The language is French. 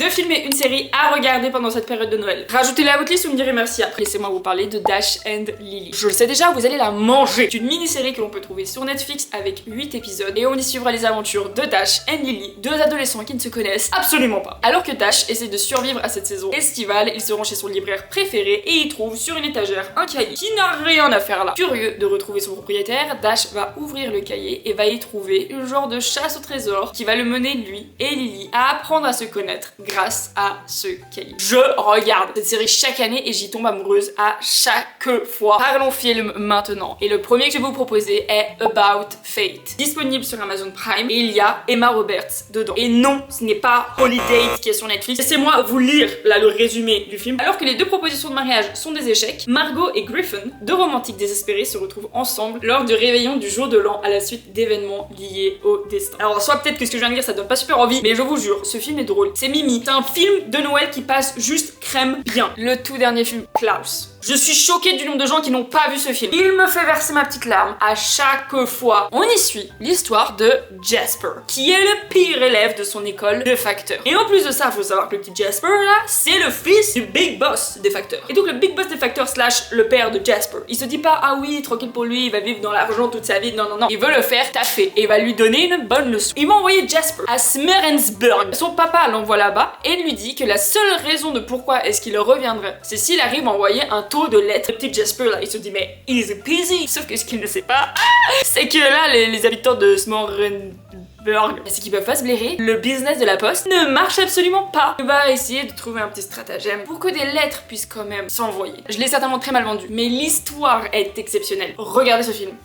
2 films et une série à regarder pendant cette période de Noël. Rajoutez-les à votre liste ou me direz merci après. Laissez-moi vous parler de Dash and Lily. Je le sais déjà, vous allez la manger. C'est une mini-série que l'on peut trouver sur Netflix avec 8 épisodes et on y suivra les aventures de Dash and Lily, 2 adolescents qui ne se connaissent absolument pas. Alors que Dash essaie de survivre à cette saison estivale, il se rend chez son libraire préféré et il trouve sur une étagère un cahier qui n'a rien à faire là. Curieux de retrouver son propriétaire, Dash va ouvrir le cahier et va y trouver une genre de chasse au trésor qui va le mener lui et Lily à apprendre à se connaître grâce à ce cahier. Je regarde cette série chaque année et j'y tombe amoureuse à chaque fois. Parlons film maintenant. Et le premier que je vais vous proposer est About Fate. Disponible sur Amazon Prime et il y a Emma Roberts dedans. Et non, ce n'est pas Holiday qui est sur Netflix. Laissez-moi vous lire là le résumé du film. Alors que les 2 propositions de mariage sont des échecs, Margot et Griffin, 2 romantiques désespérés, se retrouvent ensemble lors du réveillon du jour de l'an à la suite d'événements liés au destin. Alors soit peut-être que ce que je viens de dire ça donne pas super envie, mais je vous jure, ce film est drôle. C'est Mimi. C'est un film de Noël qui passe juste crème bien. Le tout dernier film, Klaus. Je suis choquée du nombre de gens qui n'ont pas vu ce film. Il me fait verser ma petite larme à chaque fois. On y suit l'histoire de Jasper, qui est le pire élève de son école de facteur. Et en plus de ça, faut savoir que le petit Jasper là, c'est le fils du big boss des facteurs. Et donc le big boss des facteurs slash le père de Jasper, il se dit pas ah oui, tranquille pour lui, il va vivre dans l'argent toute sa vie. Non, non, non. Il veut le faire taffer et il va lui donner une bonne leçon. Il va envoyer Jasper à Smerensburg. Son papa l'envoie là-bas et lui dit que la seule raison de pourquoi est-ce qu'il reviendrait, c'est s'il arrive à envoyer un taux de lettres. Le petit Jasper là, il se dit mais easy peasy. Sauf que ce qu'il ne sait pas, c'est que là, les habitants de Smerensburg, c'est qu'ils peuvent pas se blairer. Le business de la poste ne marche absolument pas. Il va essayer de trouver un petit stratagème pour que des lettres puissent quand même s'envoyer. Je l'ai certainement très mal vendu, mais l'histoire est exceptionnelle. Regardez ce film.